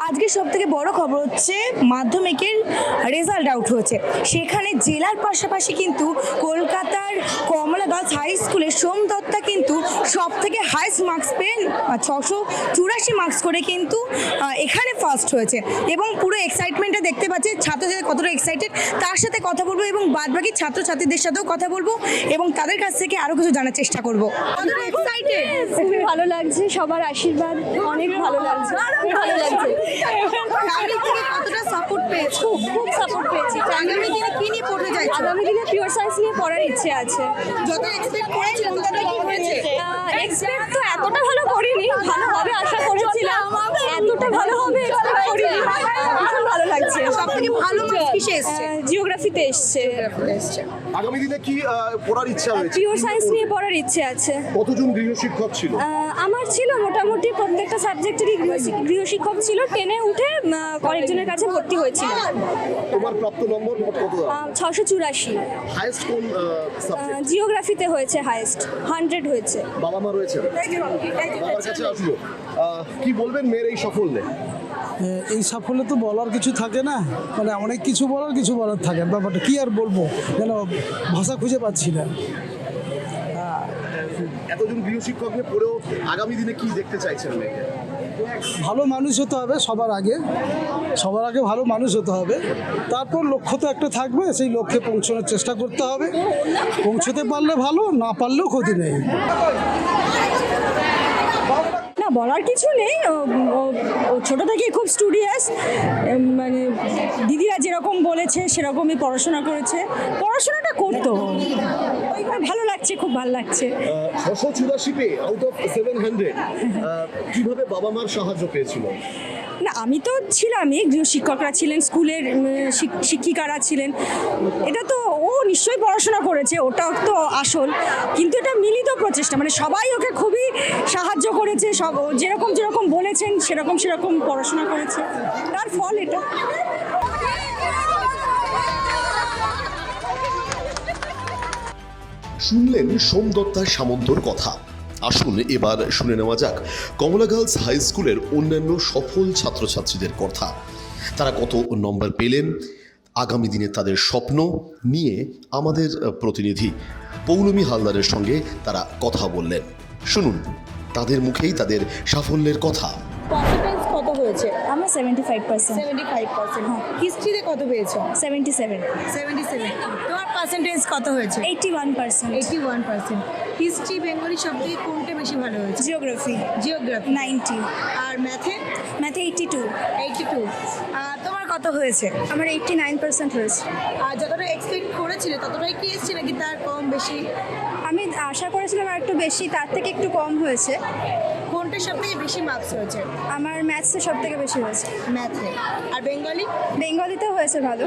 আজকে সবথেকে বড় খবর হচ্ছে মাধ্যমিকের রেজাল্ট আউট হয়েছে। সেখানে জেলার পাশাপাশি কিন্তু কলকাতার কমলা গার্লস হাই স্কুলের সোম দত্তা কিন্তু সবথেকে হাইস্ট মার্কস পেয়ে 684 মার্কস করে কিন্তু এখানে ফার্স্ট হয়েছে এবং পুরো এক্সাইটমেন্টটা দেখতে পাচ্ছে ছাত্রছাত্রী কতটা এক্সাইটেড। তার সাথে কথা বলবো এবং বাদবাকি ছাত্রছাত্রীদের সাথেও কথা বলবো এবং তাদের কাছ থেকে আরও কিছু জানার চেষ্টা করবো। কতটা এক্সাইটেড? খুবই ভালো লাগছে, সবার আশীর্বাদ অনেক ভালো লাগছে, ভালো লাগছে। ফ্যামিলি থেকে কতটা সাপোর্ট পেয়েছো? খুব সাপোর্ট পেয়েছি। আগামী দিনে কি নিয়ে পড়তে চাইছো? আগামী দিনে পিওর সায়েন্স নিয়ে পড়ার ইচ্ছে আছে। যত এক্সপেক্ট করেছিলাম তাতে কি হয়েছে? এক্সপেক্ট তো এতটা ভালো করিনি, ভালো হবে আশা করেছিলাম, এতটা ভালো হবে এক্সপেক্ট করিনি। ভীষণ ভালো লাগছে। সবথেকে ভালো মার্কস কিসে এসেছে? জিওগ্রাফিতে এসছে। আগামী দিনে কি পড়ার ইচ্ছা রয়েছে? পিওর সায়েন্স নিয়ে পড়ার ইচ্ছে আছে। কতজন গৃহশিক্ষক ছিল? আমার ছিল মোটামুটি প্রত্যেকটা সাবজেক্টেরই গৃহশিক্ষক ছিল। 10-এ উঠে কয়েকজনের কাছে ভর্তি হয়েছিল। তোমার প্রাপ্ত নম্বর মোট কত? 684। হাইয়েস্ট কোন সাবজেক্ট? জিওগ্রাফিতে হয়েছে হাইয়েস্ট, 100 হয়েছে। বাবা মা রয়েছে? বাবার কাছে আসবো। কি বলবেন মেয়ের এই সাফল্যে? এই সাফল্যে তো বলার কিছু থাকে না, মানে অনেক কিছু বলার থাকে। ব্যাপারটা কি আর বলবো, যেন ভাষা খুঁজে পাচ্ছি না। এতজন গৃহশিক্ষক নিয়ে পড়েও আগামী দিনে কি দেখতে চাইছেন মেয়েকে? ভালো মানুষ হতে হবে সবার আগে ভালো মানুষ হতে হবে। তারপর লক্ষ্য তো একটা থাকবে, সেই লক্ষ্যে পৌঁছানোর চেষ্টা করতে হবে। পৌঁছতে পারলে ভালো, না পারলেও ক্ষতি নেই। না, বলার কিছু নেই। ও ছোটো থেকেই খুব স্টুডিয়াস, মানে দিদিরা যেরকম বলেছে সেরকমই পড়াশোনা করেছে, পড়াশোনাটা করতো। ভালো লাগছে, খুব ভালো লাগছে। 684 পেয়ে আউট অফ 700 কিভাবে বাবা মার সাহায্য পেয়েছিল? না, আমি তো ছিলামই, গৃহশিক্ষকরা ছিলেন, স্কুলের শিক্ষিকারা ছিলেন। এটা তো ও নিশ্চয়ই পড়াশোনা করেছে, ওটা তো আসল। কিন্তু এটা মিলিত প্রচেষ্টা, মানে সবাই ওকে খুবই সাহায্য করেছে। সব যেরকম বলেছেন সেরকম পড়াশোনা করেছে, তার ফল এটা। শুনলেন সোম দত্তা সামন্তর কথা। আসুন এবার শুনে নেওয়া যাক কমলা গার্লস হাই স্কুলের অন্যান্য সফল ছাত্রছাত্রীদের কথা। তারা কত নম্বর পেলেন, আগামী দিনে তাদের স্বপ্ন নিয়ে আমাদের প্রতিনিধি পৌলমী হালদারের সঙ্গে তারা কথা বললেন। শুনুন তাদের মুখেই তাদের সাফল্যের কথা। পার্সেন্টেজ কত হয়েছে? আমার 75%। 75%। হিস্ট্রিতে কত পেয়েছো? 77। 77। তোমার পার্সেন্টেজ কত হয়েছে? 81%। 81%। হিস্ট্রি বেঙ্গলি সব থেকে কোনটা বেশি ভালো হয়েছে? Geography geography 90। আর ম্যাথে? ম্যাথে 82। 82। তোমার কত হয়েছে? আমার 89% হয়েছে। আর যতটা এক্সপেক্ট করেছিলে ততটাই কি এসেছে নাকি তার কম বেশি? আমি আশা করেছিলাম আর একটু বেশি, তার থেকে একটু কম হয়েছে। কোনটা সব থেকে বেশি মার্কস হয়েছে? আমার ম্যাথসে সব থেকে বেশি হয়েছে। ম্যাথে। আর বেঙ্গলি? বেঙ্গলিতে হয়েছে ভালো।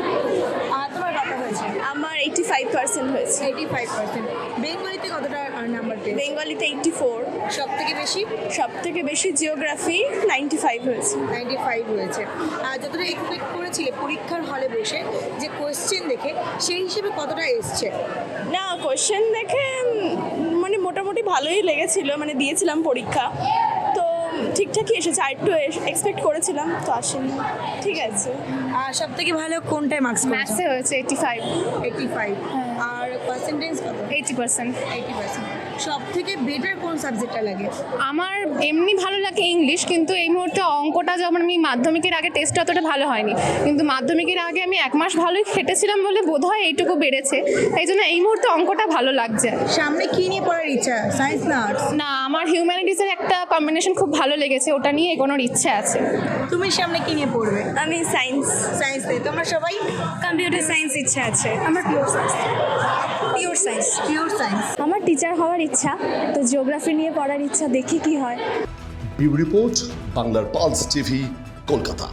আর তোমার কত হয়েছে? আমার 85% হয়েছে। 85%। বেঙ্গলিতে কতটা নাম্বার পেয়েছো? বেঙ্গলিতে 84। সব থেকে বেশি? সব থেকে বেশি জিওগ্রাফি 95 হয়েছে। 95 হয়েছে। আর যতটা এক্সপেক্ট করেছিলে পরীক্ষার হলে বসে যে কোয়েশ্চেন দেখে সেই হিসেবে কতটা এসছে? না, কোশ্চেন দেখে মানে মোটামুটি ভালোই লেগেছিল, মানে দিয়েছিলাম পরীক্ষা তো ঠিকঠাকই এসেছে। আর একটু এক্সপেক্ট করেছিলাম তো আসেনি, ঠিক আছে। আর সব থেকে ভালো কোনটায় মার্কস ম্যাথসে হয়েছে 85। 85। আর পার্সেন্টেজ কত? 80%। 80%। সব থেকে বেটার কোন সাবজেক্টটা লাগে? আমার এমনি ভালো লাগে ইংলিশ, কিন্তু এই মুহূর্তে অঙ্কটা যেমন আমি মাধ্যমিকের আগে টেস্ট অতটা ভালো হয়নি, কিন্তু মাধ্যমিকের আগে আমি 1 মাস ভালোই খেটেছিলাম বলে বোধহয় এইটুকু বেড়েছে, এই জন্য এই মুহূর্তে অঙ্কটা ভালো লাগছে। সামনে কি নিয়ে পড়ার ইচ্ছা? সায়েন্স না আর্টস? না, আমার হিউম্যানিটিসের একটা কম্বিনেশন খুব ভালো লেগেছে, ওটা নিয়ে এগোনোর ইচ্ছে আছে। তুমি সামনে কি নিয়ে পড়বে? আমি সায়েন্স। সায়েন্স নিয়ে। তোমরা সবাই? কম্পিউটার সায়েন্স ইচ্ছা আছে আমার। Pure science. Pure science. আমার টিচার হওয়ার ইচ্ছা, তো জিওগ্রাফি নিয়ে পড়ার ইচ্ছা, দেখি কি হয়। ব্যুরো রিপোর্ট, বাংলার পালস টিভি, কলকাতা।